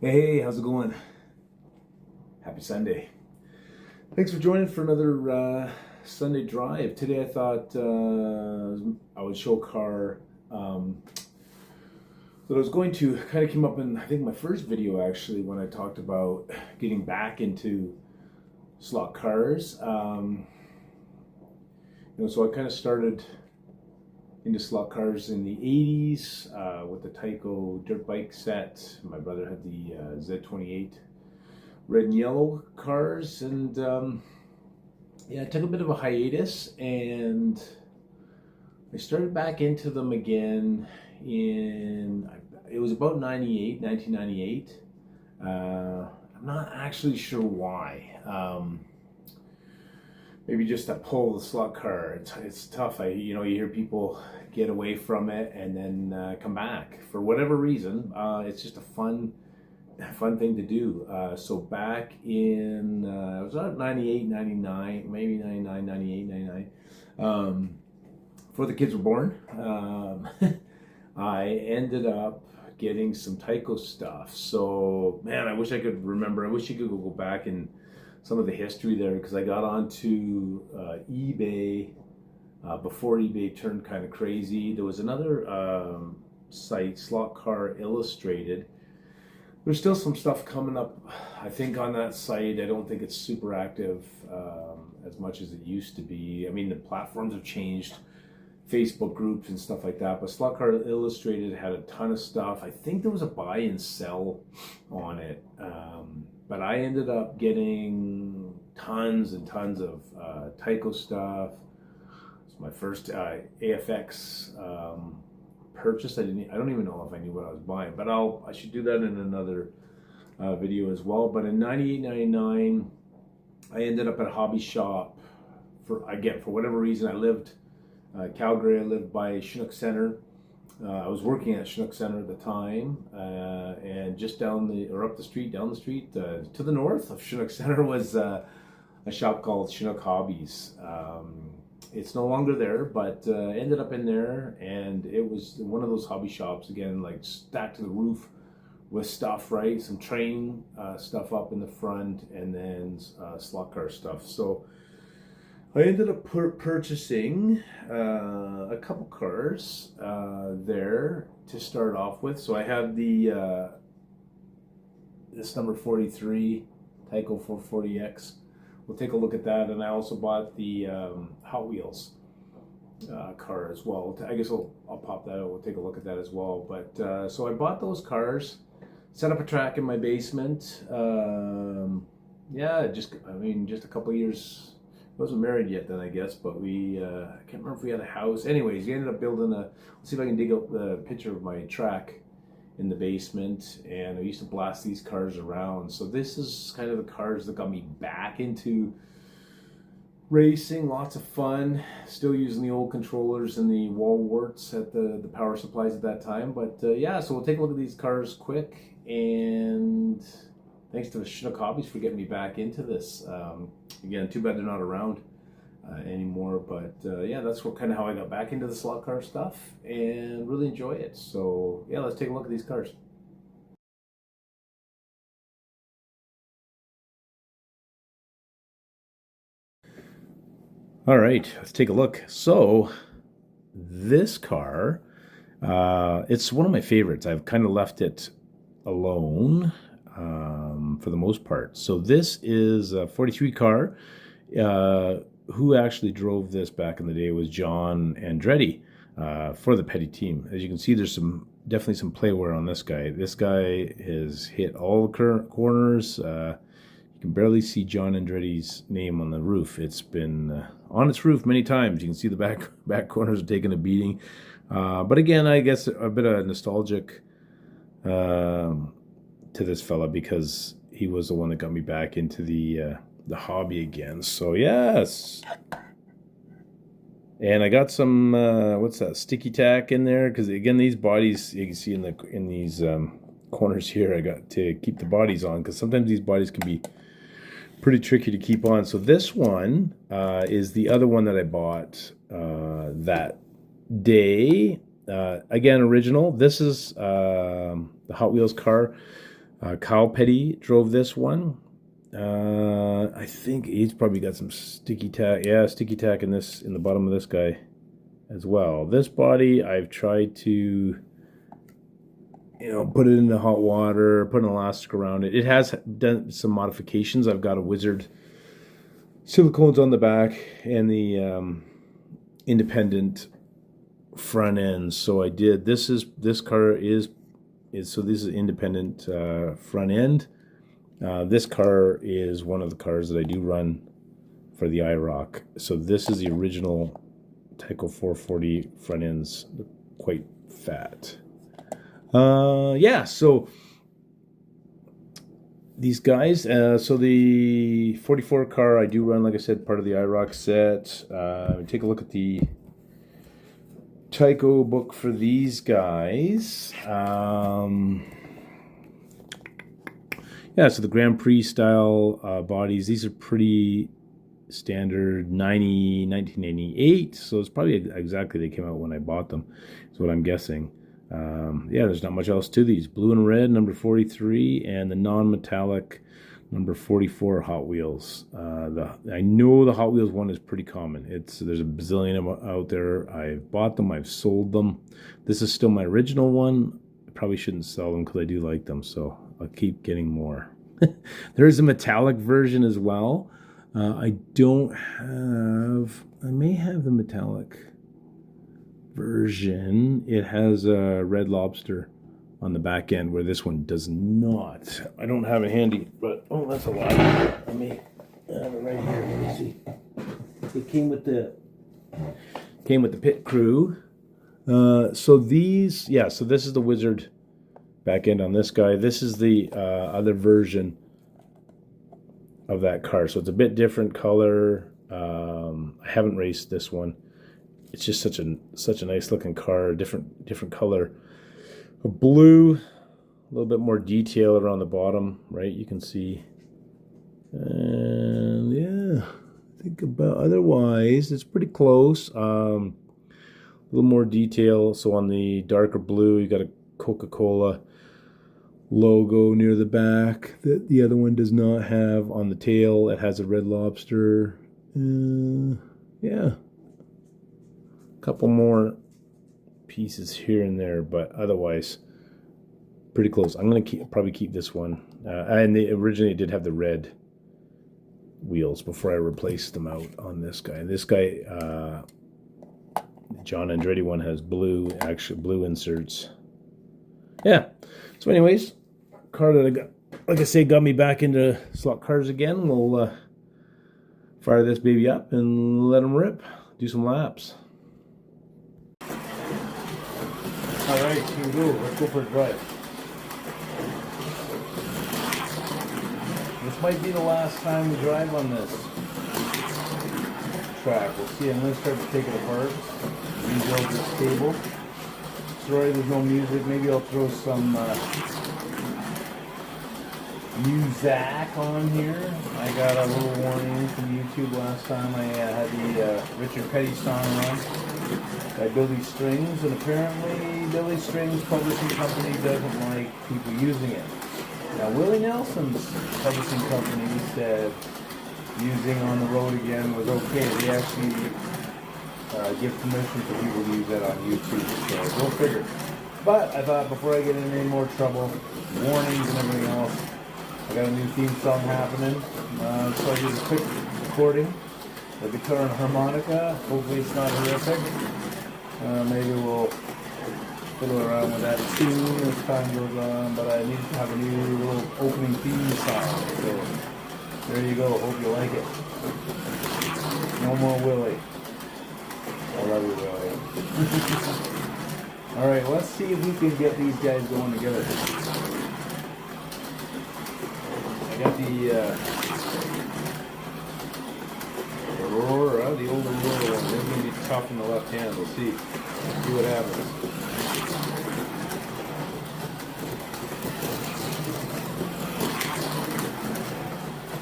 Hey, how's it going? Happy Sunday. Thanks for joining for another Sunday drive. Today I thought I would show a car that I was going to kind of came up in, I think, my first video actually, when I talked about getting back into slot cars. So I kind of started into slot cars in the 80s with the Tyco dirt bike set. My brother had the Z28 red and yellow cars, and I took a bit of a hiatus, and I started back into them again it was about 1998. I'm not actually sure why. Maybe just that pull of the slot car. It's tough. You hear people get away from it and then come back for whatever reason. It's just a fun thing to do. So back in it was about 98, 99, maybe 99, 98, 99. Before the kids were born, I ended up getting some Tyco stuff. So man, I wish I could remember. I wish you could go back and some of the history there, because I got onto eBay before eBay turned kind of crazy. There was another site, Slot Car Illustrated. There's still some stuff coming up, I think, on that site. I don't think it's super active as much as it used to be. I mean, the platforms have changed, Facebook groups and stuff like that, but Slot Car Illustrated had a ton of stuff. I think there was a buy and sell on it. But I ended up getting tons and tons of Tyco stuff. It's my first AFX purchase. I don't even know if I knew what I was buying, but I should do that in another video as well. But in 98, 99, I ended up at a hobby shop for whatever reason. I lived Calgary. I lived by Chinook Center. I was working at Chinook Center at the time, and just down the street to the north of Chinook Center was a shop called Chinook Hobbies. It's no longer there, but ended up in there, and it was one of those hobby shops, again, like stacked to the roof with stuff, right? Some train stuff up in the front, and then slot car stuff. So I ended up purchasing a couple cars there to start off with. So I had the this number 43 Tyco 440x. We'll take a look at that, and I also bought the Hot Wheels car as well. I guess I'll pop that out. We'll take a look at that as well. But so I bought those cars, set up a track in my basement. Just a couple of years. I wasn't married yet then, I guess, but I can't remember if we had a house. Anyways, we ended up building let's see if I can dig up the picture of my track in the basement, and I used to blast these cars around. So this is kind of the cars that got me back into racing. Lots of fun, still using the old controllers and the wall warts at the power supplies at that time. But so we'll take a look at these cars quick, and thanks to the Chinook Hobbies for getting me back into this. Again, too bad they're not around anymore, but that's kind of how I got back into the slot car stuff and really enjoy it. So let's take a look at these cars. All right, let's take a look. So this car, it's one of my favorites. I've kind of left it alone for the most part. So this is a 43 car. Who actually drove this back in the day was John Andretti for the Petty team. As you can see, there's definitely some play wear on this guy. This guy has hit all the corners. You can barely see John Andretti's name on the roof. It's been on its roof many times. You can see the back corners are taking a beating. But again, I guess a bit of nostalgic to this fella, because he was the one that got me back into the hobby again. So yes, and I got some what's that, sticky tack in there, because again, these bodies you can see in these corners here, I got to keep the bodies on, because sometimes these bodies can be pretty tricky to keep on. So this one is the other one that I bought that day. Again, original. This is the Hot Wheels car. Kyle Petty drove this one. I think he's probably got some sticky tack. Yeah, sticky tack in the bottom of this guy as well. This body, I've tried to, put it into hot water, put an elastic around it. It has done some modifications. I've got a Wizard silicones on the back and the independent front ends. So I did. This car is independent front end. This car is one of the cars that I do run for the IROC. So this is the original Tyco 440 front ends, quite fat. Yeah, so these guys, so the 44 car I do run, like I said, part of the IROC set. Take a look at the Tyco book for these guys. Yeah, so the Grand Prix style bodies, these are pretty standard, 1998, so it's probably exactly they came out when I bought them, is what I'm guessing. Yeah, there's not much else to these. Blue and red, number 43, and the non-metallic number 44 Hot Wheels. I know the Hot Wheels one is pretty common. There's a bazillion of them out there. I've bought them, I've sold them. This is still my original one. I probably shouldn't sell them because I do like them, so I'll keep getting more. There is a metallic version as well. I may have the metallic version. It has a Red Lobster on the back end where this one does not. I don't have it handy, but oh, that's a lot. I may have it right here. Let me see. It came with the pit crew. So these, yeah. So this is the Wizard back end on this guy. This is the other version of that car. So it's a bit different color. I haven't raced this one. It's just such a nice looking car. Different color. A blue, a little bit more detail around the bottom, right? You can see. And yeah, think about otherwise, it's pretty close. A little more detail. So on the darker blue, you got a Coca-Cola logo near the back that the other one does not have. On the tail, it has a Red Lobster. Yeah, a couple more pieces here and there, but otherwise pretty close. I'm going to probably keep this one. And they originally did have the red wheels before I replaced them out on this guy. And this guy, John Andretti one, has blue inserts. Yeah. So anyways, car that I got, like I say, got me back into slot cars again. We'll fire this baby up and let them rip. Do some laps. Alright, here we go. Let's go for a drive. This might be the last time we drive on this track. We'll see. I'm going to start to take it apart. Rebuild this table. Sorry there's no music. Maybe I'll throw some music on here. I got a little warning from YouTube last time. I had the Richard Petty song on by Billy Strings, and apparently Billy Strings Publishing Company doesn't like people using it. Now Willie Nelson's publishing company said using On the Road Again was okay. They actually give permission for people to use that on YouTube, so go figure. But I thought before I get into any more trouble, warnings and everything else, I got a new theme song happening, so I did a quick recording, the guitar and harmonica. Hopefully it's not horrific. Maybe we'll fiddle around with that soon as time goes on, but I need to have a new little opening theme song, so there you go. Hope you like it. No more Willie. I love you, Willie. Alright, let's see if we can get these guys going together. I got the Aurora, the old Aurora one. They're going to be tough in the left hand. We'll see. Let's see what happens.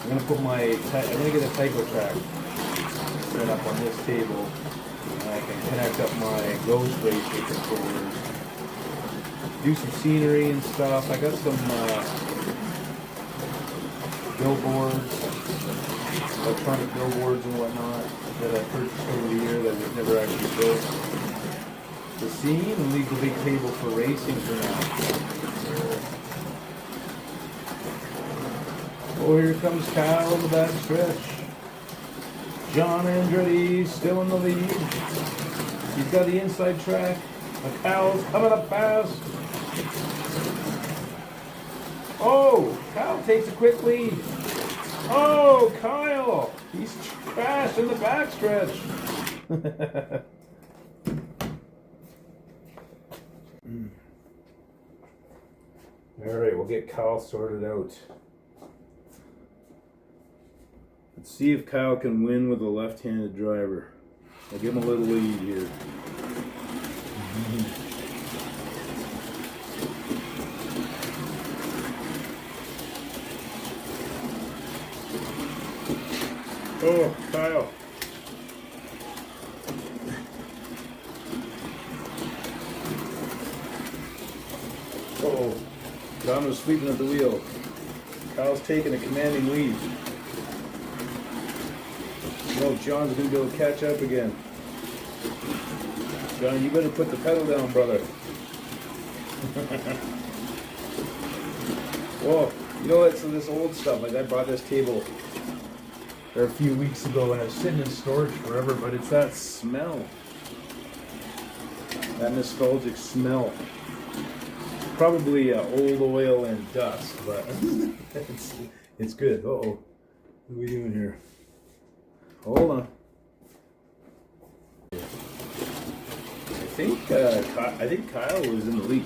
I'm going to get a Tyco track set up on this table. And I can connect up my Ghost Racer controllers do some scenery and stuff. I got some billboards, electronic billboards and whatnot that I purchased over the year that we've never actually built. The scene and leave the big table for racing for now. Oh, here comes Kyle in the back stretch. John Andretti still in the lead. He's got the inside track. Kyle's coming up fast. Oh, Kyle takes a quick lead. Oh, Kyle! He's crashed in the backstretch. All right, we'll get Kyle sorted out. Let's see if Kyle can win with a left-handed driver. I'll give him a little lead here. Oh, Kyle. Uh-oh. John was sleeping at the wheel. Kyle's taking a commanding lead. No, John's going to be able to catch up again. John, you better put the pedal down, brother. Whoa, you know, it's this old stuff. Like, I bought this table a few weeks ago and it's sitting in storage forever, but it's that smell. That nostalgic smell. Probably old oil and dust, but it's good. Uh-oh. What are we doing here? Hold on. I think Kyle was in the lead.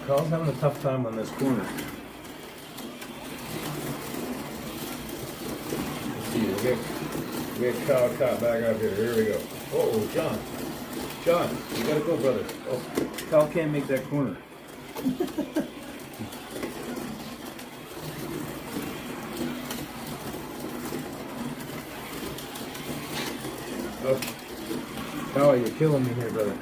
Kyle's having a tough time on this corner. Let's see, we'll get Kyle caught back up here. Here we go. Oh, John, you gotta go, brother. Oh, Kyle can't make that corner. Oh, Kyle, you're killing me here, brother.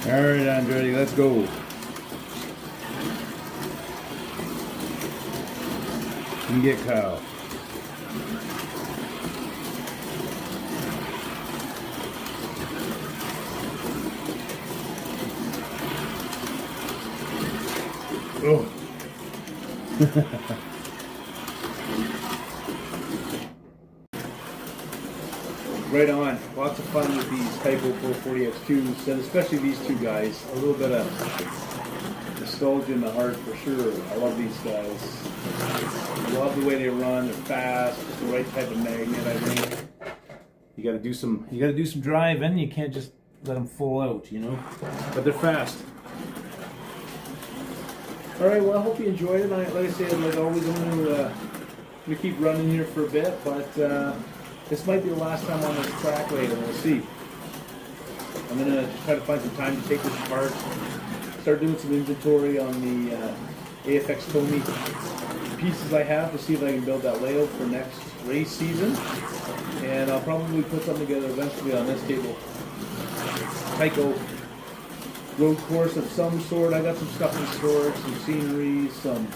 All right, Andretti, let's go. You can get Kyle. Oh. Right on. Lots of fun with these Tyco 440x2s, and especially these two guys. A little bit of nostalgia in the heart for sure. I love these guys. I love the way they run. They're fast. It's the right type of magnet, I think. You got to do some driving. You can't just let them full out, you know. But they're fast. All right. Well, I hope you enjoyed it. Like I said, like always, I'm gonna keep running here for a bit, but. This might be the last time on this track later, we'll see. I'm going to try to find some time to take this apart, start doing some inventory on the AFX Tony pieces I have to see if I can build that layout for next race season. And I'll probably put something together eventually on this table. Tyco road course of some sort. I got some stuff in storage, some scenery, some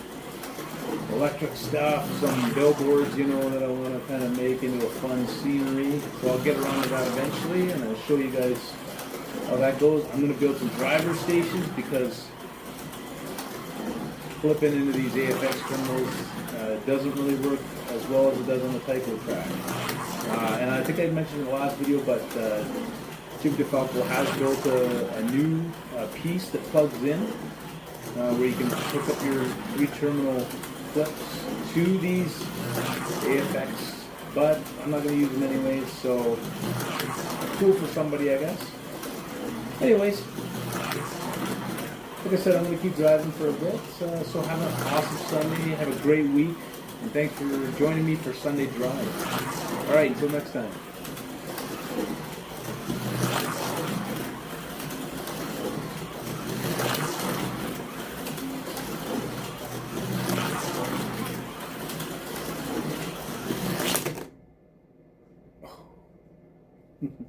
electric stuff, some billboards, you know, that I want to kind of make into a fun scenery. So I'll get around to that eventually, and I'll show you guys how that goes. I'm going to build some driver stations because flipping into these AFX terminals doesn't really work as well as it does on the Tyco track. And I think I mentioned in the last video, but Chinook Hobby has built a new piece that plugs in where you can hook up your 3-terminal clips to these AFX, but I'm not going to use them anyways, so cool for somebody, I guess. Anyways, like I said, I'm going to keep driving for a bit, so have an awesome Sunday, have a great week, and thanks for joining me for Sunday Drive. Alright, until next time. Oh.